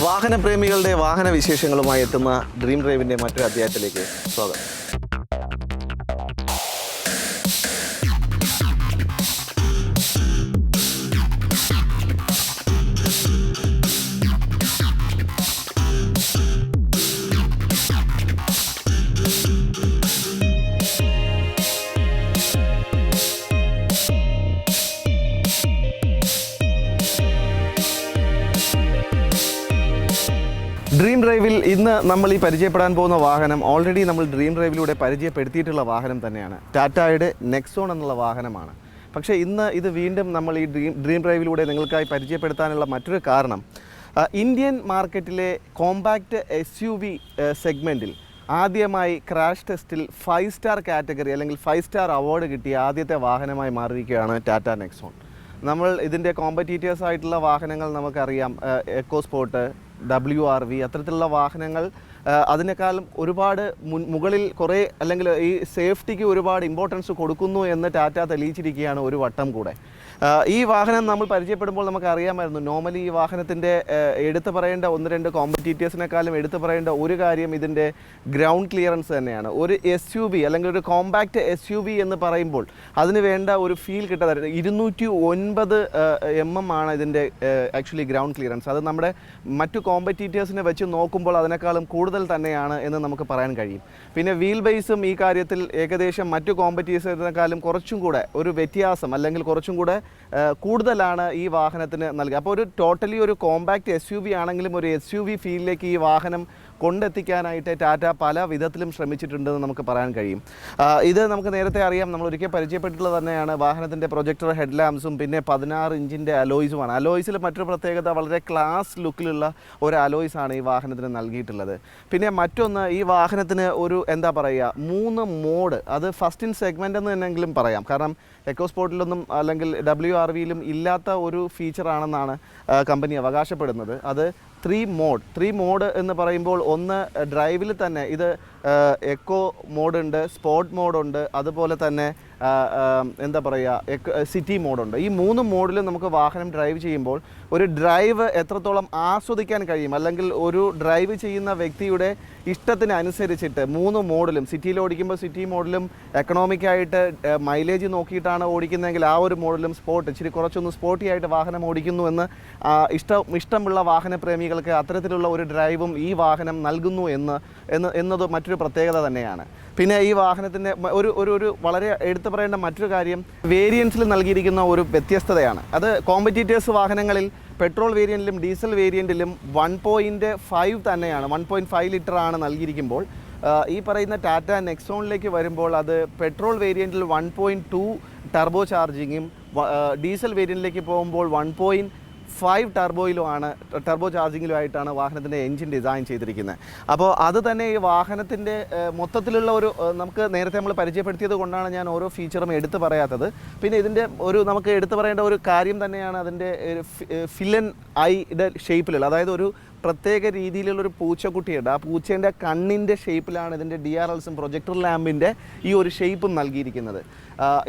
വാഹനപ്രേമികളുടെ വാഹന വിശേഷങ്ങളുമായി എത്തുന്ന ഡ്രീം ഡ്രൈവിൻ്റെ മറ്റൊരു അധ്യായത്തിലേക്ക് സ്വാഗതം. ഡ്രീം ഡ്രൈവിൽ ഇന്ന് നമ്മൾ ഈ പരിചയപ്പെടാൻ പോകുന്ന വാഹനം ഓൾറെഡി നമ്മൾ ഡ്രീം ഡ്രൈവിലൂടെ പരിചയപ്പെടുത്തിയിട്ടുള്ള വാഹനം തന്നെയാണ്. ടാറ്റയുടെ നെക്സോൺ എന്നുള്ള വാഹനമാണ്. പക്ഷേ ഇന്ന് ഇത് വീണ്ടും നമ്മൾ ഈ ഡ്രീം ഡ്രൈവിലൂടെ നിങ്ങൾക്കായി പരിചയപ്പെടുത്താനുള്ള മറ്റൊരു കാരണം, ഇന്ത്യൻ മാർക്കറ്റിലെ കോമ്പാക്റ്റ് SUV സെഗ്മെൻറ്റിൽ ആദ്യമായി ക്രാഷ് ടെസ്റ്റിൽ 5 സ്റ്റാർ കാറ്റഗറി അല്ലെങ്കിൽ 5 സ്റ്റാർ അവാർഡ് കിട്ടിയ ആദ്യത്തെ വാഹനമായി മാറിയിരിക്കുകയാണ് ടാറ്റ നെക്സോൺ. നമ്മൾ ഇതിൻ്റെ കോമ്പറ്റീറ്റേഴ്സ് ആയിട്ടുള്ള വാഹനങ്ങൾ നമുക്കറിയാം, എക്കോസ്പോർട്ട്, WRV അത്തരത്തിലുള്ള വാഹനങ്ങൾ അതിനേക്കാളും ഒരുപാട് മുകളിൽ കുറേ അല്ലെങ്കിൽ ഈ സേഫ്റ്റിക്ക് ഒരുപാട് ഇമ്പോർട്ടൻസ് കൊടുക്കുന്നു എന്ന് ടാറ്റ തെളിയിച്ചിരിക്കുകയാണ് ഒരു വട്ടം കൂടെ. ഈ വാഹനം നമ്മൾ പരിചയപ്പെടുമ്പോൾ നമുക്കറിയാമായിരുന്നു, നോർമലി ഈ വാഹനത്തിൻ്റെ എടുത്തു പറയേണ്ട 1-2 കോമ്പറ്റീറ്റേഴ്സിനേക്കാളും എടുത്തു പറയേണ്ട ഒരു കാര്യം ഇതിൻ്റെ ഗ്രൗണ്ട് ക്ലിയറൻസ് തന്നെയാണ്. ഒരു SUV അല്ലെങ്കിൽ ഒരു കോമ്പാക്റ്റ് SUV എന്ന് പറയുമ്പോൾ അതിന് വേണ്ട ഒരു ഫീൽ കിട്ടാതെ 209 mm ആണ് ഇതിൻ്റെ ആക്ച്വലി ഗ്രൗണ്ട് ക്ലിയറൻസ്. അത് നമ്മുടെ മറ്റു കോമ്പറ്റീറ്റേഴ്സിനെ വെച്ച് നോക്കുമ്പോൾ അതിനേക്കാളും കൂടുതൽ തന്നെയാണ് എന്ന് നമുക്ക് പറയാൻ കഴിയും. പിന്നെ വീൽ ബേസും ഈ കാര്യത്തിൽ ഏകദേശം മറ്റു കോമ്പറ്റീറ്റേഴ്സിനേക്കാളും കുറച്ചും കൂടെ ഒരു വ്യത്യാസം അല്ലെങ്കിൽ കുറച്ചും കൂടെ കൂടുതലാണ് ഈ വാഹനത്തിന് നൽകുക. അപ്പോൾ ഒരു ടോട്ടലി ഒരു കോമ്പാക്റ്റ് SUV ആണെങ്കിലും ഒരു SUV ഫീലിലേക്ക് ഈ വാഹനം കൊണ്ടെത്തിക്കാനായിട്ട് ടാറ്റ പല വിധത്തിലും ശ്രമിച്ചിട്ടുണ്ടെന്ന് നമുക്ക് പറയാൻ കഴിയും. ഇത് നമുക്ക് നേരത്തെ അറിയാം, നമ്മൾ ഒരിക്കൽ പരിചയപ്പെട്ടിട്ടുള്ളത് തന്നെയാണ്. വാഹനത്തിൻ്റെ പ്രൊജക്ടർ ഹെഡ് ലാമ്പ്സും പിന്നെ 16 ഇഞ്ചിൻ്റെ അലോയ്സുമാണ്. അലോയ്സിൽ മറ്റൊരു പ്രത്യേകത, വളരെ ക്ലാസ് ലുക്കിലുള്ള ഒരു അലോയ്സാണ് ഈ വാഹനത്തിന് നൽകിയിട്ടുള്ളത്. പിന്നെ മറ്റൊന്ന്, ഈ വാഹനത്തിന് ഒരു എന്താ പറയുക 3 മോഡ്, അത് ഫസ്റ്റ് ഇൻ സെഗ്മെൻ്റ് എന്ന് തന്നെയെങ്കിലും പറയാം. കാരണം എക്കോസ്പോർട്ടിലൊന്നും അല്ലെങ്കിൽ WRVയിലും ഇല്ലാത്ത ഒരു ഫീച്ചറാണെന്നാണ് കമ്പനി അവകാശപ്പെടുന്നത്. അത് 3 മോഡ് എന്ന് പറയുമ്പോൾ, ഒന്ന് ഡ്രൈവിൽ തന്നെ ഇത് എക്കോ മോഡുണ്ട്, സ്പോർട്ട് മോഡുണ്ട്, അതുപോലെ തന്നെ എന്താ പറയുക സിറ്റി മോഡുണ്ട്. ഈ 3 മോഡിലും നമുക്ക് വാഹനം ഡ്രൈവ് ചെയ്യുമ്പോൾ ഒരു ഡ്രൈവ് എത്രത്തോളം ആസ്വദിക്കാൻ കഴിയും, അല്ലെങ്കിൽ ഒരു ഡ്രൈവ് ചെയ്യുന്ന വ്യക്തിയുടെ ഇഷ്ടത്തിനനുസരിച്ചിട്ട് 3 മോഡിലും, സിറ്റിയിൽ ഓടിക്കുമ്പോൾ സിറ്റി മോഡിലും, എക്കണോമിക്കായിട്ട് മൈലേജ് നോക്കിയിട്ടാണ് ഓടിക്കുന്നതെങ്കിൽ ആ ഒരു മോഡിലും, സ്പോർട്ട് ഇച്ചിരി കുറച്ചൊന്ന് സ്പോർട്ടി ആയിട്ട് വാഹനം ഓടിക്കുന്നു എന്ന് ഇഷ്ടമുള്ള വാഹനപ്രേമികൾക്ക് അത്തരത്തിലുള്ള ഒരു ഡ്രൈവും ഈ വാഹനം നൽകുന്നു എന്നത് മറ്റൊരു പ്രത്യേകത തന്നെയാണ്. പിന്നെ ഈ വാഹനത്തിൻ്റെ ഒരു വളരെ എടുത്തു പറയേണ്ട മറ്റൊരു കാര്യം, വേരിയൻസിൽ നൽകിയിരിക്കുന്ന ഒരു വ്യത്യസ്തതയാണ്. അത് കോമ്പറ്റീറ്റേഴ്സ് വാഹനങ്ങളിൽ പെട്രോൾ വേരിയൻറ്റിലും ഡീസൽ വേരിയൻറ്റിലും 1.5 തന്നെയാണ്, 1.5 ലിറ്ററാണ് നൽകിയിരിക്കുമ്പോൾ, ഈ പറയുന്ന ടാറ്റ നെക്സോണിലേക്ക് വരുമ്പോൾ അത് പെട്രോൾ വേരിയൻറ്റിൽ 1.2 ടർബോ ചാർജിങ്ങും ഡീസൽ വേരിയൻറ്റിലേക്ക് പോകുമ്പോൾ 1.5 ടർബോ ചാർജിങ്ങിലുമായിട്ടാണ് വാഹനത്തിൻ്റെ എൻജിൻ ഡിസൈൻ ചെയ്തിരിക്കുന്നത്. അപ്പോൾ അത് തന്നെ ഈ വാഹനത്തിൻ്റെ മൊത്തത്തിലുള്ള ഒരു, നമുക്ക് നേരത്തെ നമ്മൾ പരിചയപ്പെടുത്തിയത് കൊണ്ടാണ് ഞാൻ ഓരോ ഫീച്ചറും എടുത്തു പറയാത്തത്. പിന്നെ ഇതിൻ്റെ നമുക്ക് എടുത്തു പറയേണ്ട ഒരു കാര്യം തന്നെയാണ് അതിൻ്റെ ഫില്ലൻ ഐയുടെ ഷേപ്പിലുള്ള, അതായത് ഒരു പ്രത്യേക രീതിയിലുള്ളൊരു പൂച്ചക്കുട്ടിയുണ്ട്. ആ പൂച്ചേൻ്റെ കണ്ണിൻ്റെ ഷേപ്പിലാണ് ഇതിൻ്റെ DRLസും പ്രൊജക്ടർ ലാമ്പിൻ്റെ ഈ ഒരു ഷേപ്പും നൽകിയിരിക്കുന്നത്.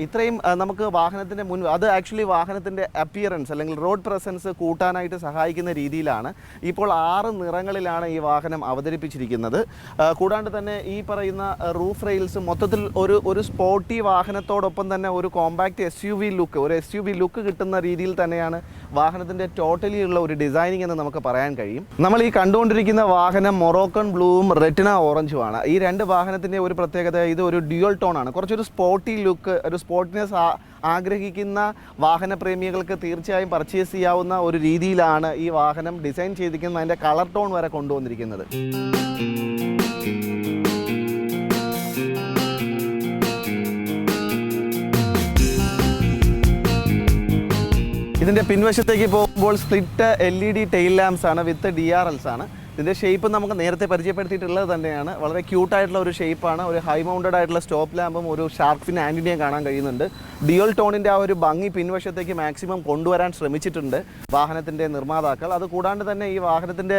ഇത്രയും നമുക്ക് വാഹനത്തിൻ്റെ അത് ആക്ച്വലി വാഹനത്തിൻ്റെ അപ്പിയറൻസ് അല്ലെങ്കിൽ റോഡ് പ്രസൻസ് കൂട്ടാനായിട്ട് സഹായിക്കുന്ന രീതിയിലാണ്. ഇപ്പോൾ 6 നിറങ്ങളിലാണ് ഈ വാഹനം അവതരിപ്പിച്ചിരിക്കുന്നത്. കൂടാണ്ട് തന്നെ ഈ പറയുന്ന റൂഫ് റെയിൽസ് മൊത്തത്തിൽ ഒരു സ്പോർട്ടി വാഹനത്തോടൊപ്പം തന്നെ ഒരു കോമ്പാക്റ്റ് SUV ലുക്ക് കിട്ടുന്ന രീതിയിൽ തന്നെയാണ് വാഹനത്തിൻ്റെ ടോട്ടലി ഉള്ള ഒരു ഡിസൈനിങ് എന്ന് നമുക്ക് പറയാൻ കഴിയും. നമ്മൾ ഈ കണ്ടുകൊണ്ടിരിക്കുന്ന വാഹനം മൊറോക്കൺ ബ്ലൂവും റെറ്റിന ഓറഞ്ചുമാണ്. ഈ 2 വാഹനത്തിൻ്റെ ഒരു പ്രത്യേകത, ഇത് ഒരു ഡ്യുവൽ ടോൺ ആണ്. കുറച്ചൊരു സ്പോർട്ടി ലുക്ക്, ഒരു സ്പോർട്ടിനെസ് ആഗ്രഹിക്കുന്ന വാഹനപ്രേമികൾക്ക് തീർച്ചയായും പർച്ചേസ് ചെയ്യാവുന്ന ഒരു രീതിയിലാണ് ഈ വാഹനം ഡിസൈൻ ചെയ്തിരിക്കുന്നത്. അതിൻ്റെ കളർ ടോൺ വരെ കൊണ്ടുവന്നിരിക്കുന്നത്. ഇതിൻ്റെ പിൻവശത്തേക്ക് പോകുമ്പോൾ സ്പ്ലിറ്റ് LED ടെയിൽ ലാമ്പ്സ് ആണ് വിത്ത് DRLs ആണ്. ഇതിൻ്റെ ഷേപ്പ് നമുക്ക് നേരത്തെ പരിചയപ്പെടുത്തിയിട്ടുള്ളത് തന്നെയാണ്. വളരെ ക്യൂട്ടായിട്ടുള്ള ഒരു ഷേപ്പാണ്. ഒരു ഹൈ മൗണ്ടഡ് ആയിട്ടുള്ള സ്റ്റോപ്പ് ലാമ്പും ഒരു ഷാർക്ക് ഫിൻ ആൻറ്റിനെയും കാണാൻ കഴിയുന്നുണ്ട്. ഡ്യുവൽ ടോണിൻ്റെ ആ ഒരു ഭംഗി പിൻവശത്തേക്ക് മാക്സിമം കൊണ്ടുവരാൻ ശ്രമിച്ചിട്ടുണ്ട് വാഹനത്തിൻ്റെ നിർമ്മാതാക്കൾ. അത് കൂടാണ്ട് തന്നെ ഈ വാഹനത്തിൻ്റെ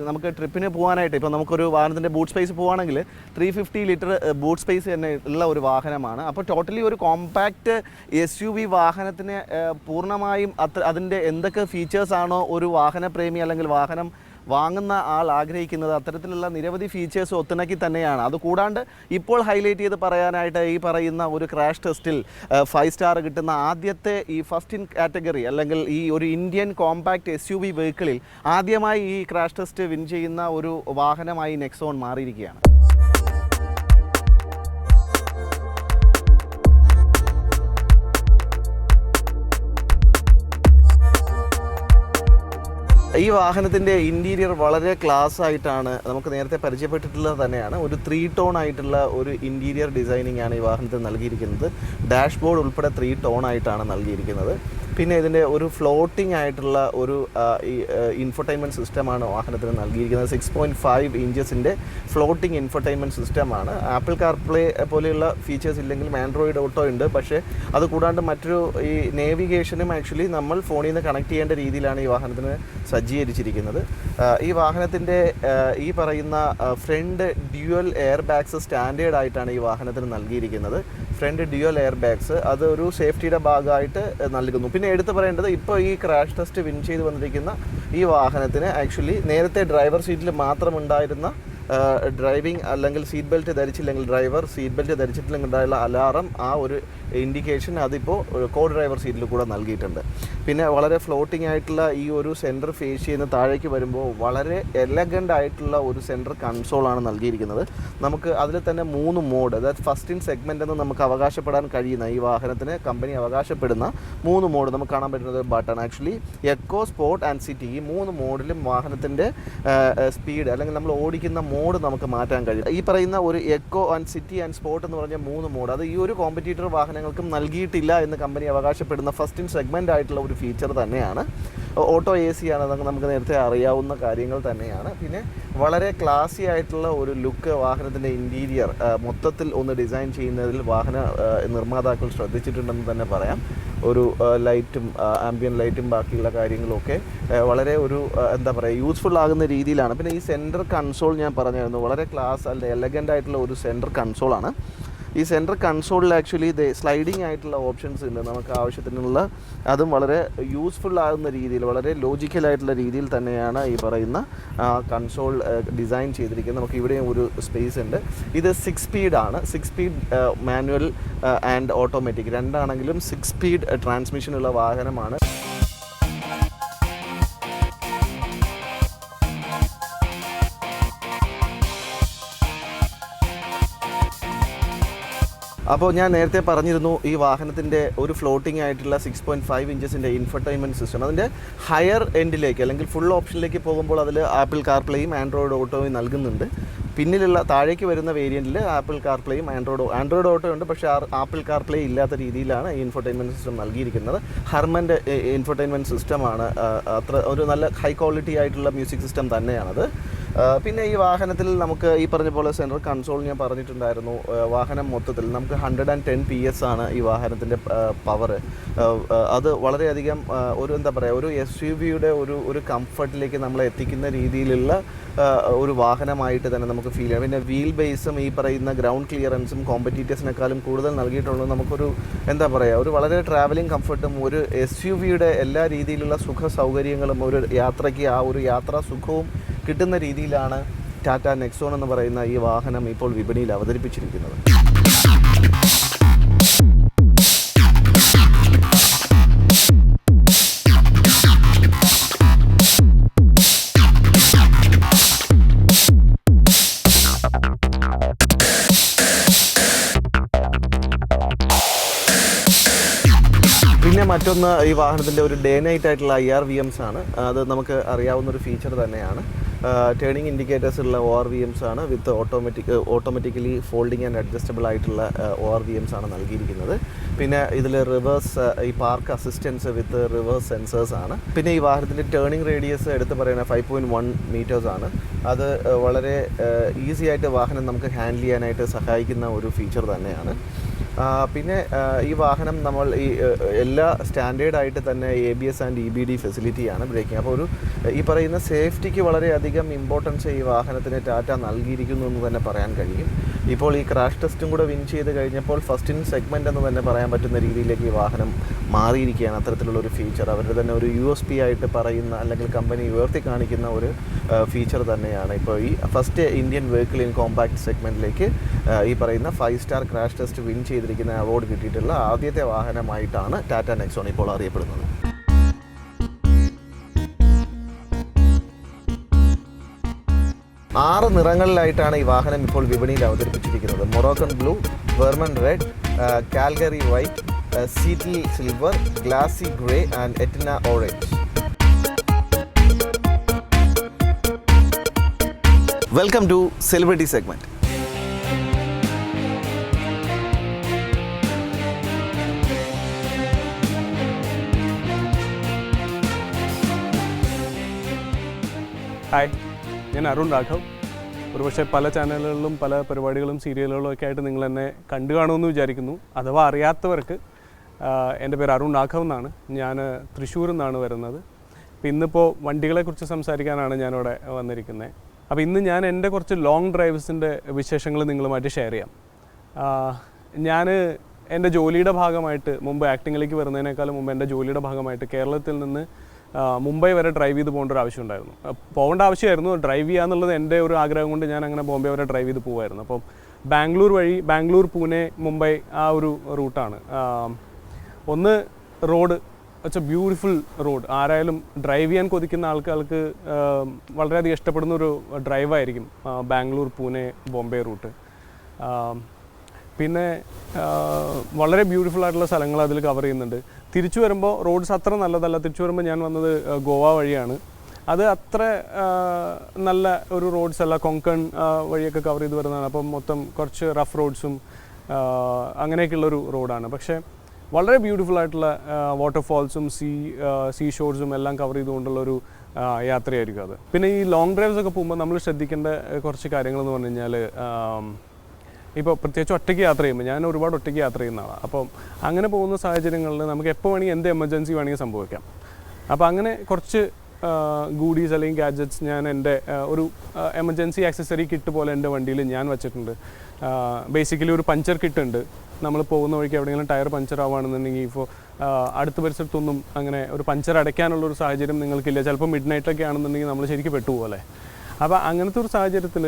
നമുക്ക് ട്രിപ്പിന് പോകാനായിട്ട്, ഇപ്പോൾ നമുക്കൊരു വാഹനത്തിൻ്റെ ബൂട്ട് സ്പേസ് പോകുകയാണെങ്കിൽ 350 ലിറ്റർ ബൂട്ട് സ്പേസ് തന്നെ ഉള്ള ഒരു വാഹനമാണ്. അപ്പോൾ ടോട്ടലി ഒരു കോമ്പാക്റ്റ് SUV വാഹനത്തിന് പൂർണ്ണമായും അതിൻ്റെ എന്തൊക്കെ ഫീച്ചേഴ്സാണോ ഒരു വാഹനപ്രേമി അല്ലെങ്കിൽ വാഹനം വാങ്ങുന്ന ആൾ ആഗ്രഹിക്കുന്നത് അത്തരത്തിലുള്ള നിരവധി ഫീച്ചേഴ്സ് ഒത്തിണക്കി തന്നെയാണ്. അതുകൂടാണ്ട് ഇപ്പോൾ ഹൈലൈറ്റ് ചെയ്ത് പറയാനായിട്ട് ഈ പറയുന്ന ഒരു ക്രാഷ് ടെസ്റ്റിൽ 5 സ്റ്റാർ കിട്ടുന്ന ആദ്യത്തെ ഈ ഫസ്റ്റ് ഇൻ കാറ്റഗറി അല്ലെങ്കിൽ ഈ ഒരു ഇന്ത്യൻ കോമ്പാക്ട് SUV വെഹിക്കിളിൽ ആദ്യമായി ഈ ക്രാഷ് ടെസ്റ്റ് വിൻ ചെയ്യുന്ന ഒരു വാഹനമായി നെക്സോൺ മാറിയിരിക്കുകയാണ്. ഈ വാഹനത്തിൻ്റെ ഇൻറ്റീരിയർ വളരെ ക്ലാസ് ആയിട്ടാണ് നമുക്ക് നേരത്തെ പരിചയപ്പെട്ടിട്ടുള്ളത് തന്നെയാണ്. ഒരു 3 ടോൺ ആയിട്ടുള്ള ഒരു ഇൻറ്റീരിയർ ഡിസൈനിങ് ആണ് ഈ വാഹനത്തിൽ നൽകിയിരിക്കുന്നത്. ഡാഷ്ബോർഡ് ഉൾപ്പെടെ 3 ടോൺ ആയിട്ടാണ് നൽകിയിരിക്കുന്നത്. പിന്നെ ഇതിൻ്റെ ഒരു ഫ്ലോട്ടിംഗ് ആയിട്ടുള്ള ഒരു ഇൻഫർടൈൻമെൻറ്റ് സിസ്റ്റമാണ് വാഹനത്തിന് നൽകിയിരിക്കുന്നത്. 6.5 ഇഞ്ചസിൻ്റെ ഫ്ലോട്ടിംഗ് ഇൻഫർടൈൻമെൻറ്റ് സിസ്റ്റമാണ്. ആപ്പിൾ കാർപ്ലേ പോലെയുള്ള ഫീച്ചേഴ്സ് ഇല്ലെങ്കിലും ആൻഡ്രോയിഡ് ഓട്ടോ ഉണ്ട്. പക്ഷേ അത് കൂടാണ്ട് മറ്റൊരു ഈ നേവിഗേഷനും ആക്ച്വലി നമ്മൾ ഫോണിൽ നിന്ന് കണക്ട് ചെയ്യേണ്ട രീതിയിലാണ് ഈ വാഹനത്തിന് സജ്ജീകരിച്ചിരിക്കുന്നത്. ഈ വാഹനത്തിൻ്റെ ഈ പറയുന്ന front dual air bags standard ആയിട്ടാണ് ഈ വാഹനത്തിന് നൽകിയിരിക്കുന്നത്. ഫ്രണ്ട് ഡ്യുവൽ എയർ ബാഗ്സ് അത് ഒരു സേഫ്റ്റിയുടെ ഭാഗമായിട്ട് നൽകുന്നു. പിന്നെ എടുത്തു പറയേണ്ടത് ഇപ്പോൾ ഈ ക്രാഷ് ടെസ്റ്റ് വിൻ ചെയ്ത് വന്നിരിക്കുന്ന ഈ വാഹനത്തിന് ആക്ച്വലി നേരത്തെ ഡ്രൈവർ സീറ്റിൽ മാത്രമുണ്ടായിരുന്ന ഡ്രൈവിംഗ് അല്ലെങ്കിൽ സീറ്റ് ബെൽറ്റ് ധരിച്ചില്ലെങ്കിൽ ഡ്രൈവർ സീറ്റ് ബെൽറ്റ് ധരിച്ചിട്ടില്ലെങ്കിലുള്ള അലാറം ആ ഒരു ഇൻഡിക്കേഷൻ അതിപ്പോൾ കോ ഡ്രൈവർ സീറ്റിൽ കൂടെ നൽകിയിട്ടുണ്ട്. പിന്നെ വളരെ ഫ്ലോട്ടിംഗ് ആയിട്ടുള്ള ഈ ഒരു സെൻറ്റർ ഫേസ് ചെയ്യുന്ന താഴേക്ക് വരുമ്പോൾ വളരെ എലഗൻ്റ് ആയിട്ടുള്ള ഒരു സെൻറ്റർ കൺസോളാണ് നൽകിയിരിക്കുന്നത്. നമുക്ക് അതിൽ തന്നെ 3 മോഡ്, അതായത് ഫസ്റ്റ് ഇൻ സെഗ്മെൻ്റ് എന്ന് നമുക്ക് അവകാശപ്പെടാൻ കഴിയുന്ന ഈ വാഹനത്തിന് കമ്പനി അവകാശപ്പെടുന്ന 3 മോഡ് നമുക്ക് കാണാൻ പറ്റുന്നത് button actually eco, sport and city. ഈ 3 മോഡിലും വാഹനത്തിൻ്റെ സ്പീഡ് അല്ലെങ്കിൽ നമ്മൾ ഓടിക്കുന്ന മോഡ് നമുക്ക് മാറ്റാൻ കഴിയും. ഈ പറയുന്ന ഒരു eco and city and sport എന്ന് പറഞ്ഞ 3 മോഡ് അത് ഈ ഒരു കോമ്പറ്റീറ്റർ വാഹനങ്ങൾക്കും നൽകിയിട്ടില്ല എന്ന് കമ്പനി അവകാശപ്പെടുന്ന ഫസ്റ്റ് ഇൻ സെഗ്മെൻ്റ് ആയിട്ടുള്ള ഒരു ഫീച്ചർ തന്നെയാണ്. ഓട്ടോ AC ആണ്, നമുക്ക് നേരത്തെ അറിയാവുന്ന കാര്യങ്ങൾ തന്നെയാണ്. പിന്നെ വളരെ ക്ലാസി ആയിട്ടുള്ള ഒരു ലുക്ക് വാഹനത്തിൻ്റെ ഇൻറ്റീരിയർ മൊത്തത്തിൽ ഒന്ന് ഡിസൈൻ ചെയ്യുന്നതിൽ വാഹന നിർമ്മാതാക്കൾ ശ്രദ്ധിച്ചിട്ടുണ്ടെന്ന് തന്നെ പറയാം. ഒരു ലൈറ്റും ആംബിയൻ ലൈറ്റും ബാക്കിയുള്ള കാര്യങ്ങളൊക്കെ വളരെ ഒരു എന്താ പറയുക യൂസ്ഫുൾ ആകുന്ന രീതിയിലാണ്. പിന്നെ ഈ സെൻറ്റർ കൺസോൾ ഞാൻ പറഞ്ഞായിരുന്നു, വളരെ ക്ലാസ് അല്ല എലഗൻ്റ് ആയിട്ടുള്ള ഒരു സെൻറ്റർ കൺസോളാണ്. ഈ സെൻറ്റർ കൺസോളിൽ ആക്ച്വലി ഇത് സ്ലൈഡിങ് ആയിട്ടുള്ള ഓപ്ഷൻസ് ഉണ്ട് നമുക്ക് ആവശ്യത്തിനുള്ള. അതും വളരെ യൂസ്ഫുൾ ആകുന്ന രീതിയിൽ വളരെ ലോജിക്കലായിട്ടുള്ള രീതിയിൽ തന്നെയാണ് ഈ പറയുന്ന കൺസോൾ ഡിസൈൻ ചെയ്തിരിക്കുന്നത്. നമുക്ക് ഇവിടെയും ഒരു സ്പേസ് ഉണ്ട്. ഇത് 6 സ്പീഡാണ്. 6 സ്പീഡ് മാനുവൽ ആൻഡ് ഓട്ടോമാറ്റിക് രണ്ടാണെങ്കിലും 6 സ്പീഡ് ട്രാൻസ്മിഷനുള്ള വാഹനമാണ്. അപ്പോൾ ഞാൻ നേരത്തെ പറഞ്ഞിരുന്നു ഈ വാഹനത്തിൻ്റെ ഒരു ഫ്ലോട്ടിംഗ് ആയിട്ടുള്ള 6.5 ഇഞ്ചസിൻ്റെ ഇൻഫർടൈൻമെൻറ്റ് സിസ്റ്റം അതിൻ്റെ ഹയർ എൻഡിലേക്ക് അല്ലെങ്കിൽ ഫുൾ ഓപ്ഷനിലേക്ക് പോകുമ്പോൾ അതിൽ ആപ്പിൾ കാർപ്ലേയും ആൻഡ്രോയിഡ് ഓട്ടോയും നൽകുന്നുണ്ട്. പിന്നിലുള്ള താഴേക്ക് വരുന്ന വേരിയൻറ്റിൽ ആപ്പിൾ കാർപ്ലേയും ആൻഡ്രോയിഡ് ഓട്ടോ ഉണ്ട്. പക്ഷേ ആപ്പിൾ കാർപ്ലേ ഇല്ലാത്ത രീതിയിലാണ് ഈ ഇൻഫർടൈൻമെൻറ്റ് സിസ്റ്റം നൽകിയിരിക്കുന്നത്. ഹർമൻ്റെ ഇൻഫർടൈൻമെൻറ്റ് സിസ്റ്റമാണ്. അത്ര ഒരു നല്ല ഹൈ ക്വാളിറ്റി ആയിട്ടുള്ള മ്യൂസിക് സിസ്റ്റം തന്നെയാണത്. പിന്നെ ഈ വാഹനത്തിൽ നമുക്ക് ഈ പറഞ്ഞ പോലെ സെൻട്രൽ കൺസോൾ ഞാൻ പറഞ്ഞിട്ടുണ്ടായിരുന്നു. വാഹനം മൊത്തത്തിൽ നമുക്ക് 110 PS ആണ് ഈ വാഹനത്തിൻ്റെ പവർ. അത് വളരെയധികം ഒരു എന്താ പറയുക ഒരു SUVയുടെ ഒരു കംഫർട്ടിലേക്ക് നമ്മളെ എത്തിക്കുന്ന രീതിയിലുള്ള ഒരു വാഹനമായിട്ട് തന്നെ നമുക്ക് ഫീൽ ചെയ്യാം. പിന്നെ വീൽ ബേസും ഈ പറയുന്ന ഗ്രൗണ്ട് ക്ലിയറൻസും കോമ്പറ്റീറ്റേഴ്സിനേക്കാളും കൂടുതൽ നൽകിയിട്ടുള്ളത് നമുക്കൊരു എന്താ പറയുക ഒരു വളരെ ട്രാവലിംഗ് കംഫർട്ടും ഒരു SUVയുടെ എല്ലാ രീതിയിലുള്ള സുഖ സൗകര്യങ്ങളും ഒരു യാത്രയ്ക്ക് ആ ഒരു യാത്രാ സുഖവും കിട്ടുന്ന രീതിയിലാണ് ടാറ്റ നെക്സോൺ എന്ന് പറയുന്ന ഈ വാഹനം ഇപ്പോൾ വിപണിയിൽ അവതരിപ്പിച്ചിരിക്കുന്നത്. പിന്നെ മറ്റൊന്ന് ഈ വാഹനത്തിൻ്റെ ഒരു ഡേ നൈറ്റ് ആയിട്ടുള്ള IRVMs ആണ്. അത് നമുക്ക് അറിയാവുന്നൊരു ഫീച്ചർ തന്നെയാണ്. ടേണിംഗ് ഇൻഡിക്കേറ്റേഴ്സ് ഉള്ള ORVMs ആണ് വിത്ത് ഓട്ടോമാറ്റിക്കലി ഫോൾഡിങ് ആൻഡ് അഡ്ജസ്റ്റബിൾ ആയിട്ടുള്ള ORVMs ആണ് നൽകിയിരിക്കുന്നത്. പിന്നെ ഇതിൽ റിവേഴ്സ് ഈ പാർക്ക് അസിസ്റ്റൻസ് വിത്ത് റിവേഴ്സ് സെൻസേഴ്സ് ആണ്. പിന്നെ ഈ വാഹനത്തിൻ്റെ ടേണിംഗ് റേഡിയസ് എടുത്ത് പറയുന്നത് 5.1 മീറ്റേഴ്സ് ആണ്. അത് വളരെ ഈസി ആയിട്ട് വാഹനം നമുക്ക് ഹാൻഡിൽ ചെയ്യാനായിട്ട് സഹായിക്കുന്ന ഒരു ഫീച്ചർ തന്നെയാണ്. പിന്നെ ഈ വാഹനം നമ്മൾ ഈ എല്ലാ സ്റ്റാൻഡേർഡായിട്ട് തന്നെ ABS ആൻഡ് EBD ഫെസിലിറ്റിയാണ് ബ്രേക്കിംഗ്. അപ്പോൾ ഈ പറയുന്ന സേഫ്റ്റിക്ക് വളരെയധികം ഇമ്പോർട്ടൻസ് ഈ വാഹനത്തിന് ടാറ്റ നൽകിയിരിക്കുന്നു എന്ന് തന്നെ പറയാൻ കഴിയും. ഇപ്പോൾ ഈ ക്രാഷ് ടെസ്റ്റും കൂടെ വിൻ ചെയ്ത് കഴിഞ്ഞപ്പോൾ ഫസ്റ്റ് ഇൻ സെഗ്മെൻ്റ് എന്ന് തന്നെ പറയാൻ പറ്റുന്ന രീതിയിലേക്ക് ഈ വാഹനം മാറിയിരിക്കുകയാണ്. അത്തരത്തിലുള്ളൊരു ഫീച്ചർ അവരുടെ തന്നെ ഒരു USP ആയിട്ട് പറയുന്ന അല്ലെങ്കിൽ കമ്പനി ഉയർത്തി കാണിക്കുന്ന ഒരു ഫീച്ചർ തന്നെയാണ്. ഇപ്പോൾ ഈ first Indian vehicle in compact സെഗ്മെൻറ്റിലേക്ക് ഈ പറയുന്ന 5 സ്റ്റാർ ക്രാഷ് ടെസ്റ്റ് വിൻ ചെയ്തിരിക്കുന്ന അവാർഡ് കിട്ടിയിട്ടുള്ള ആദ്യത്തെ വാഹനമായിട്ടാണ് ടാറ്റ നെക്സോൺ ഇപ്പോൾ അറിയപ്പെടുന്നത്. 6 നിറങ്ങളിലായിട്ടാണ് ഈ വാഹനം ഇപ്പോൾ വിപണിയിൽ അവതരിപ്പിച്ചിരിക്കുന്നത്. Moroccan blue, Vermont red, Calgary white, Seattle silver, Glasgow grey and Etna orange. Welcome to celebrity segment. Hi, ഞാൻ അരുൺ രാഘവ്. ഒരുപക്ഷെ പല ചാനലുകളിലും പല പരിപാടികളും സീരിയലുകളും ഒക്കെ ആയിട്ട് നിങ്ങൾ എന്നെ കണ്ടു കാണുമെന്ന് വിചാരിക്കുന്നു. അഥവാ അറിയാത്തവർക്ക്, എൻ്റെ പേര് അരുൺ രാഘവ് എന്നാണ്. ഞാൻ തൃശ്ശൂരിൽ നിന്നാണ് വരുന്നത്. അപ്പോൾ ഇന്നിപ്പോൾ വണ്ടികളെക്കുറിച്ച് സംസാരിക്കാനാണ് ഞാനിവിടെ വന്നിരിക്കുന്നത്. അപ്പോൾ ഇന്ന് ഞാൻ എൻ്റെ കുറച്ച് ലോങ് ഡ്രൈവ്സിൻ്റെ വിശേഷങ്ങൾ നിങ്ങളുമായിട്ട് ഷെയർ ചെയ്യാം. ഞാൻ എൻ്റെ ജോലിയുടെ ഭാഗമായിട്ട് മുമ്പ് ആക്ടിങ്ങിലേക്ക് വരുന്നതിനേക്കാളും മുമ്പ് എൻ്റെ ജോലിയുടെ ഭാഗമായിട്ട് കേരളത്തിൽ നിന്ന് മുംബൈ വരെ ഡ്രൈവ് ചെയ്ത് പോകേണ്ട ഒരു ആവശ്യം ഉണ്ടായിരുന്നു. പോകേണ്ട ആവശ്യമായിരുന്നു. ഡ്രൈവ് ചെയ്യുക എന്നുള്ളത് എൻ്റെ ഒരു ആഗ്രഹം കൊണ്ട് ഞാൻ അങ്ങനെ ബോംബെ വരെ ഡ്രൈവ് ചെയ്ത് പോകുമായിരുന്നു. അപ്പം ബാംഗ്ലൂർ വഴി, ബാംഗ്ലൂർ, പൂനെ, മുംബൈ ആ ഒരു റൂട്ടാണ്. ഒന്ന് road it's A beautiful road. ആരായാലും ഡ്രൈവ് ചെയ്യാൻ കൊതിക്കുന്ന ആൾക്കാർക്ക് വളരെയധികം ഇഷ്ടപ്പെടുന്ന ഒരു ഡ്രൈവായിരിക്കും ബാംഗ്ലൂർ, പൂനെ, ബോംബെ റൂട്ട്. പിന്നെ വളരെ ബ്യൂട്ടിഫുൾ ആയിട്ടുള്ള സ്ഥലങ്ങൾ അതിൽ കവർ ചെയ്യുന്നുണ്ട്. തിരിച്ചു വരുമ്പോൾ റോഡ്സ് അത്ര നല്ലതല്ല. തിരിച്ചു വരുമ്പോൾ ഞാൻ വന്നത് ഗോവ വഴിയാണ്. അത് അത്ര നല്ല ഒരു റോഡ്സ് അല്ല. കൊങ്കൺ വഴിയൊക്കെ കവർ ചെയ്ത് വരുന്നതാണ്. അപ്പം മൊത്തം കുറച്ച് റഫ് റോഡ്സും അങ്ങനെയൊക്കെയുള്ളൊരു റോഡാണ്. പക്ഷേ വളരെ ബ്യൂട്ടിഫുൾ ആയിട്ടുള്ള വാട്ടർഫാൾസും സീ ഷോർസും എല്ലാം കവർ ചെയ്തുകൊണ്ടുള്ളൊരു യാത്രയായിരിക്കും അത്. പിന്നെ ഈ ലോങ് ഡ്രൈവ്സ് ഒക്കെ പോകുമ്പോൾ നമ്മൾ ശ്രദ്ധിക്കേണ്ട കുറച്ച് കാര്യങ്ങളെന്ന് പറഞ്ഞു കഴിഞ്ഞാൽ, ഇപ്പോൾ പ്രത്യേകിച്ച് ഒറ്റയ്ക്ക് യാത്ര ചെയ്യുമ്പോൾ, ഞാൻ ഒരുപാട് ഒറ്റയ്ക്ക് യാത്ര ചെയ്യുന്ന ആളാണ്. അപ്പം അങ്ങനെ പോകുന്ന സാഹചര്യങ്ങളിൽ നമുക്ക് എപ്പോൾ വേണമെങ്കിൽ എന്ത് എമർജൻസി വേണമെങ്കിൽ സംഭവിക്കാം. അപ്പോൾ അങ്ങനെ കുറച്ച് ഗൂഡീസ് അല്ലെങ്കിൽ ഗാഡ്ജറ്റ്സ് ഞാൻ എൻ്റെ ഒരു എമർജൻസി ആക്സസറി കിറ്റ് പോലെ എൻ്റെ വണ്ടിയിൽ ഞാൻ വെച്ചിട്ടുണ്ട്. ബേസിക്കലി ഒരു പഞ്ചർ കിറ്റ് ഉണ്ട്. നമ്മൾ പോകുന്ന വഴിക്ക് എവിടെയെങ്കിലും ടയർ പഞ്ചർ ആവുകയാണെന്നുണ്ടെങ്കിൽ, ഇപ്പോൾ അടുത്ത പരിസരത്തൊന്നും അങ്ങനെ ഒരു പഞ്ചർ അടയ്ക്കാനുള്ളൊരു സാഹചര്യം നിങ്ങൾക്കില്ല. ചിലപ്പോൾ മിഡ് നൈറ്റൊക്കെ ആണെന്നുണ്ടെങ്കിൽ നമ്മൾ ശരിക്കും പെട്ടുപോലെ. അപ്പോൾ അങ്ങനത്തെ ഒരു സാഹചര്യത്തിൽ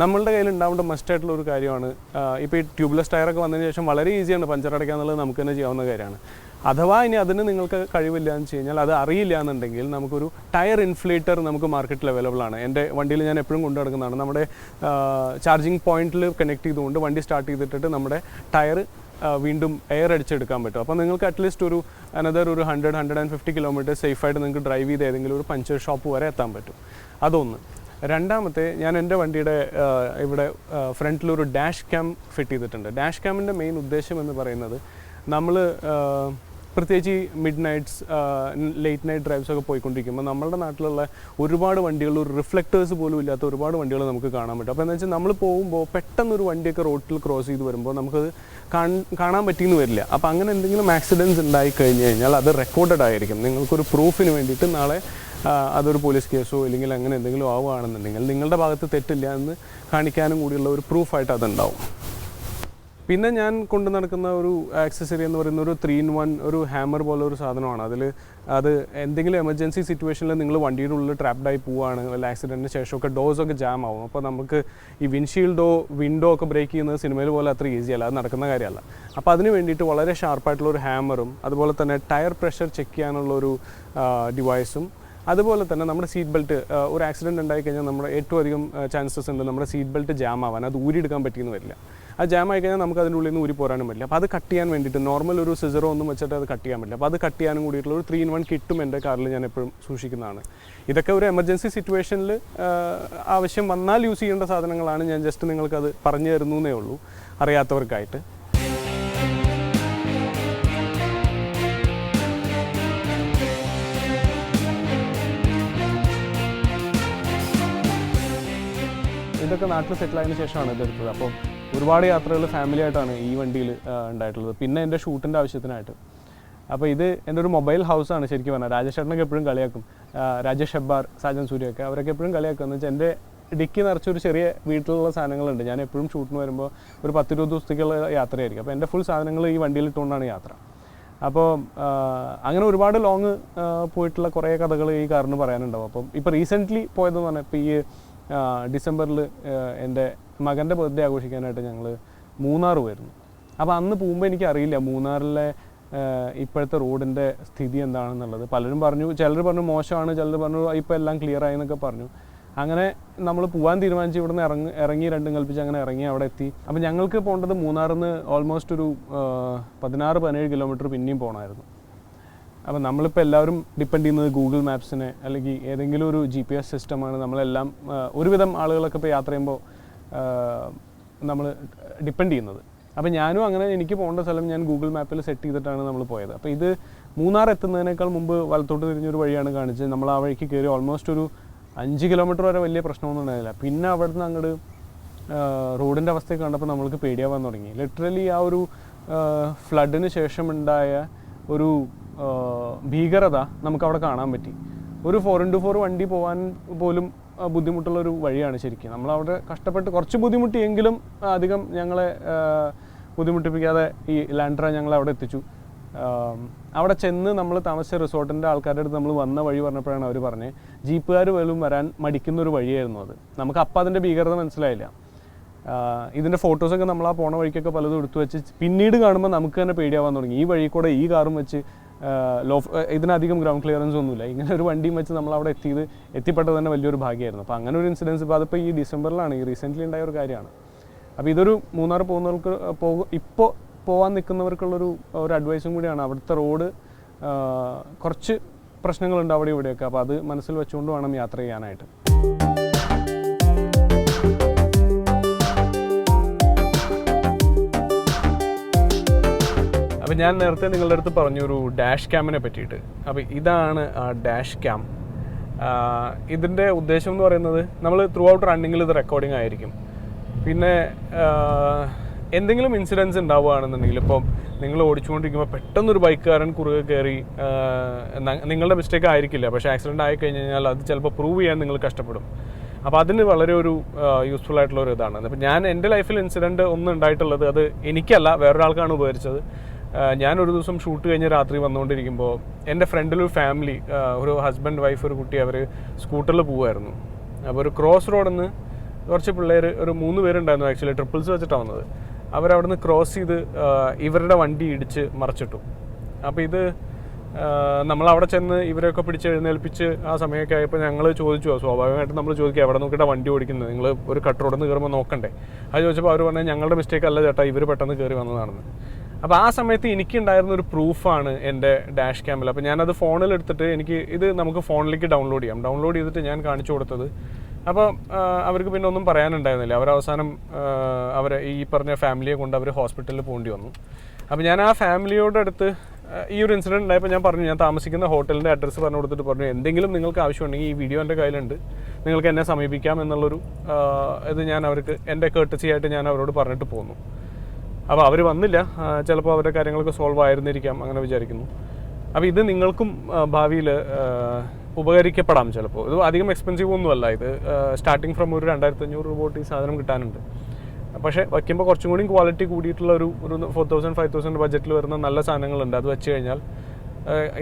നമ്മളുടെ കയ്യിൽ ഉണ്ടാവേണ്ട മസ്റ്റായിട്ടുള്ള ഒരു കാര്യമാണ്, ഇപ്പോൾ ഈ ട്യൂബ്ലെസ് ടയറൊക്കെ വന്നതിന് ശേഷം വളരെ ഈസിയാണ് പഞ്ചർ അടയ്ക്കുക എന്നുള്ളത് നമുക്ക് തന്നെ ചെയ്യാവുന്ന കാര്യമാണ്. അഥവാ ഇനി അതിന് നിങ്ങൾക്ക് കഴിവില്ല എന്ന് വെച്ച് കഴിഞ്ഞാൽ, അത് അറിയില്ല എന്നുണ്ടെങ്കിൽ നമുക്കൊരു ടയർ ഇൻഫ്ലേറ്റർ നമുക്ക് മാർക്കറ്റിൽ അവൈലബിൾ ആണ്. എൻ്റെ വണ്ടിയിൽ ഞാൻ എപ്പോഴും കൊണ്ടു നടക്കുന്നതാണ്. നമ്മുടെ ചാർജിങ് പോയിന്റിൽ കണക്ട് ചെയ്തുകൊണ്ട് വണ്ടി സ്റ്റാർട്ട് ചെയ്തിട്ട് നമ്മുടെ ടയർ വീണ്ടും എയർ അടിച്ചെടുക്കാൻ പറ്റും. അപ്പോൾ നിങ്ങൾക്ക് അറ്റ്ലീസ്റ്റ് ഒരു അനദർ ഒരു 100-150 കിലോമീറ്റർ സേഫായിട്ട് നിങ്ങൾക്ക് ഡ്രൈവ് ചെയ്ത് ഏതെങ്കിലും ഒരു പഞ്ചർ ഷോപ്പ് വരെ എത്താൻ പറ്റും. അതൊന്ന്. രണ്ടാമത്തെ, ഞാൻ എൻ്റെ വണ്ടിയുടെ ഇവിടെ ഫ്രണ്ടിലൊരു ഡാഷ് ക്യാം ഫിറ്റ് ചെയ്തിട്ടുണ്ട്. ഡാഷ് ക്യാമിൻ്റെ മെയിൻ ഉദ്ദേശം എന്ന് പറയുന്നത്, നമ്മൾ പ്രത്യേകിച്ച് ഈ midnights, late night drives ഒക്കെ പോയിക്കൊണ്ടിരിക്കുമ്പോൾ നമ്മളുടെ നാട്ടിലുള്ള ഒരുപാട് വണ്ടികൾ, ഒരു റിഫ്ലക്റ്റേഴ്സ് പോലും ഇല്ലാത്ത ഒരുപാട് വണ്ടികൾ നമുക്ക് കാണാൻ പറ്റും. അപ്പോൾ എന്താ വെച്ചാൽ, നമ്മൾ പോകുമ്പോൾ പെട്ടെന്നൊരു വണ്ടിയൊക്കെ റോഡിൽ ക്രോസ് ചെയ്ത് വരുമ്പോൾ നമുക്കത് കാണാൻ പറ്റിയെന്ന് വരില്ല. അപ്പോൾ അങ്ങനെ എന്തെങ്കിലും ആക്സിഡൻറ്റ്സ് ഉണ്ടായി കഴിഞ്ഞ് കഴിഞ്ഞാൽ അത് റെക്കോർഡഡ് ആയിരിക്കും. നിങ്ങൾക്കൊരു പ്രൂഫിന് വേണ്ടിയിട്ട് നാളെ അതൊരു പോലീസ് കേസോ അല്ലെങ്കിൽ അങ്ങനെ എന്തെങ്കിലും ആവുകയാണെന്നുണ്ടെങ്കിൽ നിങ്ങളുടെ ഭാഗത്ത് തെറ്റില്ല എന്ന് കാണിക്കാനും കൂടിയുള്ള ഒരു പ്രൂഫായിട്ട് അതുണ്ടാവും. പിന്നെ ഞാൻ കൊണ്ടു നടക്കുന്ന ഒരു ആക്സസറി എന്ന് പറയുന്ന ഒരു 3-in-1 ഒരു ഹാമർ പോലെ ഒരു സാധനമാണ്. അത് എന്തെങ്കിലും എമർജൻസി സിറ്റുവേഷനിൽ നിങ്ങൾ വണ്ടിയുടെ ഉള്ളിൽ ട്രാപ്ഡായി പോവുകയാണ്, വല്ല ആക്സിഡൻറ്റിന് ശേഷമൊക്കെ ഡോസൊക്കെ ജാം ആവും. അപ്പോൾ നമുക്ക് ഈ വിൻഷീൽഡോ വിൻഡോ ഒക്കെ ബ്രേക്ക് ചെയ്യുന്നത് സിനിമയിൽ പോലെ അത്ര ഈസി അല്ല, അത് നടക്കുന്ന കാര്യമല്ല. അപ്പോൾ അതിന് വേണ്ടിയിട്ട് വളരെ ഷാർപ്പായിട്ടുള്ള ഒരു ഹാമറും അതുപോലെ തന്നെ ടയർ പ്രഷർ ചെക്ക് ചെയ്യാനുള്ളൊരു ഡിവൈസും, അതുപോലെ തന്നെ നമ്മുടെ സീറ്റ് ബെൽറ്റ്, ഒരു ആക്സിഡൻറ്റ് ഉണ്ടായിക്കഴിഞ്ഞാൽ നമ്മുടെ ഏറ്റവും അധികം ചാൻസസ് ഉണ്ട് നമ്മുടെ സീറ്റ് ബെൽറ്റ് ജാം ആവാൻ. അത് ഊരിയെടുക്കാൻ പറ്റിയെന്ന് വരില്ല. അത് ജാം ആയി കഴിഞ്ഞാൽ നമുക്ക് അതിൻ്റെ ഉള്ളിൽ നിന്ന് ഊരി പോരാനും പറ്റില്ല. അപ്പോൾ അത് കട്ട് ചെയ്യാൻ വേണ്ടിയിട്ട് നോർമൽ ഒരു സിസറോ ഒന്നും വെച്ചിട്ട് അത് കട്ട് ചെയ്യാൻ പറ്റില്ല. അപ്പോൾ അത് കട്ട് ചെയ്യാനും കൂടിയിട്ടുള്ള ഒരു 3-in-1 കിറ്റും എൻ്റെ കാറിൽ ഞാൻ എപ്പോഴും സൂക്ഷിക്കുന്നതാണ്. ഇതൊക്കെ ഒരു എമർജൻസി സിറ്റുവേഷനിൽ ആവശ്യം വന്നാൽ യൂസ് ചെയ്യേണ്ട സാധനങ്ങളാണ്. ഞാൻ ജസ്റ്റ് നിങ്ങൾക്കത് പറഞ്ഞു തരുന്നേ ഉള്ളൂ അറിയാത്തവർക്കായിട്ട്. ഇതൊക്കെ നാട്ടിൽ സെറ്റിൽ ആയതിനു ശേഷമാണ് ഇതെടുത്തത്. അപ്പോൾ ഒരുപാട് യാത്രകൾ ഫാമിലി ആയിട്ടാണ് ഈ വണ്ടിയിൽ ഉണ്ടായിട്ടുള്ളത്. പിന്നെ എൻ്റെ ഷൂട്ടിൻ്റെ ആവശ്യത്തിനായിട്ട്. അപ്പോൾ ഇത് എൻ്റെ ഒരു മൊബൈൽ ഹൗസാണ് ശരിക്കും പറഞ്ഞാൽ. രാജേഷ് ചേട്ടനൊക്കെ എപ്പോഴും കളിയാക്കും, രാജേഷ് ഹെബ്ബാർ, സാജൻ സൂര്യൊക്കെ അവരൊക്കെ എപ്പോഴും കളിയാക്കും. എന്ന് വെച്ചാൽ എൻ്റെ ഡിക്കി നിറച്ചൊരു ചെറിയ വീട്ടിലുള്ള സാധനങ്ങളുണ്ട്. ഞാൻ എപ്പോഴും ഷൂട്ടിന് വരുമ്പോൾ ഒരു 10-20 ദിവസത്തേക്കുള്ള യാത്രയായിരിക്കും. അപ്പോൾ എൻ്റെ ഫുൾ സാധനങ്ങൾ ഈ വണ്ടിയിൽ ഇട്ടുകൊണ്ടാണ് യാത്ര. അപ്പോൾ അങ്ങനെ ഒരുപാട് ലോങ് പോയിട്ടുള്ള കുറേ കഥകൾ ഈ കാറിന് പറയാനുണ്ടാവും. അപ്പം ഇപ്പോൾ റീസെൻ്റ്ലി പോയതെന്ന് പറഞ്ഞാൽ ഇപ്പോൾ ഈ ഡിസംബറിൽ എൻ്റെ മകൻ്റെ ബർത്ത്ഡേ ആഘോഷിക്കാനായിട്ട് ഞങ്ങൾ മൂന്നാർ പോയിരുന്നു. അപ്പോൾ അന്ന് പോകുമ്പോൾ എനിക്കറിയില്ല മൂന്നാറിലെ ഇപ്പോഴത്തെ റോഡിൻ്റെ സ്ഥിതി എന്താണെന്നുള്ളത്. പലരും പറഞ്ഞു, ചിലർ പറഞ്ഞു മോശമാണ്, ചിലർ പറഞ്ഞു ഇപ്പോൾ എല്ലാം ക്ലിയർ ആയി എന്നൊക്കെ പറഞ്ഞു. അങ്ങനെ നമ്മൾ പോകാൻ തീരുമാനിച്ച് ഇവിടുന്ന് ഇറങ്ങി രണ്ടും കൽപ്പിച്ച് അങ്ങനെ ഇറങ്ങി അവിടെ എത്തി. അപ്പോൾ ഞങ്ങൾക്ക് പോകേണ്ടത് മൂന്നാറിൽ നിന്ന് ഓൾമോസ്റ്റ് ഒരു 16-17 കിലോമീറ്റർ പിന്നെയും പോകണമായിരുന്നു. അപ്പോൾ നമ്മളിപ്പോൾ എല്ലാവരും ഡിപ്പെൻഡ് ചെയ്യുന്നത് ഗൂഗിൾ മാപ്സിനെ അല്ലെങ്കിൽ ഏതെങ്കിലും ഒരു GPS സിസ്റ്റമാണ് നമ്മളെല്ലാം ഒരുവിധം ആളുകളൊക്കെ ഇപ്പോൾ യാത്ര ചെയ്യുമ്പോൾ നമ്മൾ ഡിപ്പെൻഡ് ചെയ്യുന്നത്. അപ്പോൾ ഞാനും അങ്ങനെ എനിക്ക് പോകേണ്ട സ്ഥലം ഞാൻ ഗൂഗിൾ മാപ്പിൽ സെറ്റ് ചെയ്തിട്ടാണ് നമ്മൾ പോയത്. അപ്പോൾ ഇത് മൂന്നാർ എത്തുന്നതിനേക്കാൾ മുമ്പ് വലത്തോട്ട് തിരിഞ്ഞൊരു വഴിയാണ് കാണിച്ചത്. നമ്മൾ ആ വഴിക്ക് കയറി ഓൾമോസ്റ്റ് ഒരു 5 കിലോമീറ്റർ വരെ വലിയ പ്രശ്നമൊന്നും ഉണ്ടായില്ല. പിന്നെ അവിടെ നിന്ന് അങ്ങോട്ട് റോഡിൻ്റെ അവസ്ഥയൊക്കെ കണ്ടപ്പോൾ നമ്മൾക്ക് പേടിയാവാൻ തുടങ്ങി. ലിറ്ററലി ആ ഒരു ഫ്ലഡിന് ശേഷമുണ്ടായ ഒരു ഭീകരത നമുക്കവിടെ കാണാൻ പറ്റി. ഒരു 4x4 വണ്ടി പോകാൻ പോലും ബുദ്ധിമുട്ടുള്ളൊരു വഴിയാണ് ശരിക്കും. നമ്മളവിടെ കഷ്ടപ്പെട്ട് കുറച്ച് ബുദ്ധിമുട്ടിയെങ്കിലും അധികം ഞങ്ങളെ ബുദ്ധിമുട്ടിപ്പിക്കാതെ ഈ ലാൻഡ്ര ഞങ്ങളെ അവിടെ എത്തിച്ചു. അവിടെ ചെന്ന് നമ്മൾ താമസിച്ച റിസോർട്ടിൻ്റെ ആൾക്കാരുടെ അടുത്ത് നമ്മൾ വന്ന വഴി പറഞ്ഞപ്പോഴാണ് അവർ പറഞ്ഞത് ജീപ്പുകാർ പോലും വരാൻ മടിക്കുന്നൊരു വഴിയായിരുന്നു അത്. നമുക്ക് അപ്പം അതിൻ്റെ ഭീകരത മനസ്സിലായില്ല. ഇതിൻ്റെ ഫോട്ടോസൊക്കെ നമ്മൾ ആ പോണ വഴിക്കൊക്കെ പലതും എടുത്തു വെച്ച് പിന്നീട് കാണുമ്പോൾ നമുക്ക് തന്നെ പേടിയാവാൻ തുടങ്ങി. ഈ വഴി കൂടെ ഈ കാറും വെച്ച് ഇതിനധികം ഗ്രൗണ്ട് ക്ലിയറൻസ് ഒന്നുമില്ല. ഇങ്ങനെ ഒരു വണ്ടിയും വെച്ച് നമ്മൾ അവിടെ എത്തിപ്പെട്ടത് തന്നെ വലിയൊരു ഭാഗ്യമായിരുന്നു. അപ്പോൾ അങ്ങനെ ഒരു ഇൻസിഡൻസ് ഇപ്പോൾ അതിപ്പോൾ ഈ ഡിസംബറിലാണ്, ഈ റീസെൻ്റ്ലി ഉണ്ടായ ഒരു കാര്യമാണ്. അപ്പോൾ ഇതൊരു മൂന്നാർ പോകുന്നവർക്ക് ഇപ്പോൾ പോകാൻ നിൽക്കുന്നവർക്കുള്ളൊരു അഡ്വൈസും കൂടിയാണ്. അവിടുത്തെ റോഡ് കുറച്ച് പ്രശ്നങ്ങളുണ്ട് അവിടെ ഇവിടെയൊക്കെ. അപ്പോൾ അത് മനസ്സിൽ വെച്ചുകൊണ്ട് വേണം യാത്ര ചെയ്യാനായിട്ട്. അപ്പോൾ ഞാൻ നേരത്തെ നിങ്ങളുടെ അടുത്ത് പറഞ്ഞൊരു ഡാഷ് ക്യാമിനെ പറ്റിയിട്ട്. അപ്പോൾ ഇതാണ് ആ ഡാഷ് ക്യാം. ഇതിൻ്റെ ഉദ്ദേശം എന്ന് പറയുന്നത് നമ്മൾ ത്രൂ ഔട്ട് റണ്ണിങ്ങിൽ ഇത് റെക്കോർഡിംഗ് ആയിരിക്കും. പിന്നെ എന്തെങ്കിലും ഇൻസിഡൻസ് ഉണ്ടാവുകയാണെന്നുണ്ടെങ്കിൽ ഇപ്പം നിങ്ങൾ ഓടിച്ചുകൊണ്ടിരിക്കുമ്പോൾ പെട്ടെന്നൊരു ബൈക്കുകാരൻ കുറുകെ കയറി, നിങ്ങളുടെ മിസ്റ്റേക്ക് ആയിരിക്കില്ല, പക്ഷേ ആക്സിഡൻറ്റ് ആയി കഴിഞ്ഞ് കഴിഞ്ഞാൽ അത് ചിലപ്പോൾ പ്രൂവ് ചെയ്യാൻ നിങ്ങൾ കഷ്ടപ്പെടും. അപ്പോൾ അതിന് വളരെ ഒരു യൂസ്ഫുൾ ആയിട്ടുള്ള ഒരു ഇതാണ്. അപ്പോൾ ഞാൻ എൻ്റെ ലൈഫിൽ ഇൻസിഡൻറ്റ് ഒന്നും ഉണ്ടായിട്ടുള്ളത് അത് എനിക്കല്ല, വേറൊരാൾക്കാണ് ഉപകരിച്ചത്. ഞാനൊരു ദിവസം ഷൂട്ട് കഴിഞ്ഞ് രാത്രി വന്നുകൊണ്ടിരിക്കുമ്പോൾ എൻ്റെ ഫ്രണ്ടിലൊരു ഫാമിലി, ഒരു ഹസ്ബൻഡ് വൈഫ് ഒരു കുട്ടി, അവർ സ്കൂട്ടറിൽ പോകുമായിരുന്നു. അപ്പോൾ ഒരു ക്രോസ് റോഡിൽ നിന്ന് കുറച്ച് പിള്ളേർ, ഒരു 3 പേരുണ്ടായിരുന്നു ആക്ച്വലി, ട്രിപ്പിൾസ് വെച്ചിട്ടാണ് വന്നത്. അവരവിടെ നിന്ന് ക്രോസ് ചെയ്ത് ഇവരുടെ വണ്ടി ഇടിച്ച് മറിച്ചിട്ടു. അപ്പോൾ ഇത് നമ്മളവിടെ ചെന്ന് ഇവരെയൊക്കെ പിടിച്ച് എഴുന്നേൽപ്പിച്ച് ആ സമയമൊക്കെ ആയപ്പോൾ ഞങ്ങൾ ചോദിച്ചു, സ്വാഭാവികമായിട്ടും നമ്മൾ ചോദിക്കുക എവിടെ നോക്കിയിട്ടാണ് വണ്ടി ഓടിക്കുന്നത്, നിങ്ങൾ ഒരു കട്ട് റോഡിൽ നിന്ന് കയറുമ്പോൾ നോക്കണ്ടേ? അത് ചോദിച്ചപ്പോൾ അവർ പറഞ്ഞാൽ ഞങ്ങളുടെ മിസ്റ്റേക്ക് അല്ല ചേട്ടാ, ഇവർ പെട്ടെന്ന് കയറി വന്നതാണെന്ന്. അപ്പോൾ ആ സമയത്ത് എനിക്കുണ്ടായിരുന്ന ഒരു പ്രൂഫാണ് എൻ്റെ ഡാഷ് ക്യാമിൽ. അപ്പോൾ ഞാനത് ഫോണിൽ എടുത്തിട്ട് ഇത് നമുക്ക് ഫോണിലേക്ക് ഡൗൺലോഡ് ചെയ്യാം. ഡൗൺലോഡ് ചെയ്തിട്ട് ഞാൻ കാണിച്ചു കൊടുത്തത്. അപ്പോൾ അവർക്ക് പിന്നെ ഒന്നും പറയാനുണ്ടായിരുന്നില്ല. അവരവസാനം അവരെ ഈ പറഞ്ഞ ഫാമിലിയെ കൊണ്ട് അവർ ഹോസ്പിറ്റലിൽ പോകേണ്ടി വന്നു. അപ്പോൾ ഞാൻ ആ ഫാമിലിയോട് അടുത്ത് ഈ ഒരു ഇൻസിഡൻറ്റ് ഉണ്ടായപ്പോൾ ഞാൻ പറഞ്ഞു, ഞാൻ താമസിക്കുന്ന ഹോട്ടലിൻ്റെ അഡ്രസ്സ് പറഞ്ഞു കൊടുത്തിട്ട് പറഞ്ഞു, എന്തെങ്കിലും നിങ്ങൾക്ക് ആവശ്യമുണ്ടെങ്കിൽ ഈ വീഡിയോ എൻ്റെ കയ്യിലുണ്ട്, നിങ്ങൾക്ക് എന്നെ സമീപിക്കാം എന്നുള്ളൊരു ഇത് ഞാൻ അവർക്ക് എൻ്റെ കേർട്ടസി ആയിട്ട് ഞാൻ അവരോട് പറഞ്ഞിട്ട് പോന്നു. അപ്പോൾ അവർ വന്നില്ല, ചിലപ്പോൾ അവരുടെ കാര്യങ്ങളൊക്കെ സോൾവ് ആയിരുന്നിരിക്കാം, അങ്ങനെ വിചാരിക്കുന്നു. അപ്പോൾ ഇത് നിങ്ങൾക്കും ഭാവിയിൽ ഉപകരിക്കപ്പെടാം. ചിലപ്പോൾ ഇത് അധികം എക്സ്പെൻസീവ് ഒന്നുമല്ല. ഇത് സ്റ്റാർട്ടിങ് ഫ്രം ഒരു 2500 രൂപ തൊട്ട് ഈ സാധനം കിട്ടാനുണ്ട്. പക്ഷേ വയ്ക്കുമ്പോൾ കുറച്ചും കൂടി ക്വാളിറ്റി കൂടിയിട്ടുള്ള ഒരു 4000-5000 ബഡ്ജറ്റിൽ വരുന്ന നല്ല സാധനങ്ങളുണ്ട്. അത് വെച്ച് കഴിഞ്ഞാൽ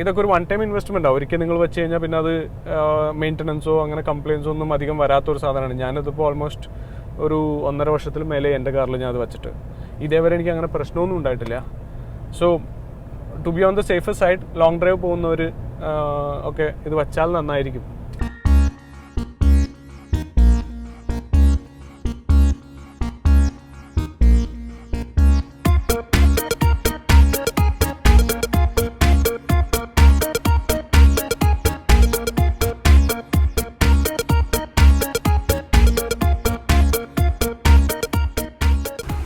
ഇതൊക്കെ ഒരു 1 ടൈം ഇൻവെസ്റ്റ്മെൻറ്റ് ആണ്. ഒരിക്കൽ നിങ്ങൾ വെച്ച് കഴിഞ്ഞാൽ പിന്നെ അത് മെയിൻ്റനൻസോ അങ്ങനെ കംപ്ലയിൻസോ ഒന്നും അധികം വരാത്തൊരു സാധനമാണ്. ഞാനിതിപ്പോൾ ഓൾമോസ്റ്റ് ഒരു 1.5 വർഷത്തിൽ മേലെ എൻ്റെ കാറിൽ ഞാൻ അത് വെച്ചിട്ട് ഇതേവരെ എനിക്ക് അങ്ങനെ പ്രശ്നമൊന്നും ഉണ്ടായിട്ടില്ല. So to be on the safer side, long drive പോകുന്നവർ ഒക്കെ ഇത് വച്ചാൽ നന്നായിരിക്കും.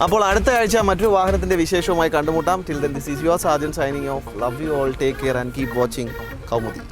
അപ്പോൾ അടുത്ത ആഴ്ച മറ്റൊരു വാഹനത്തിൻ്റെ വിശേഷവുമായി കണ്ടുമുട്ടാം. Till then this is your Sajan signing off. Love you all, take care and keep watching Kaumudi.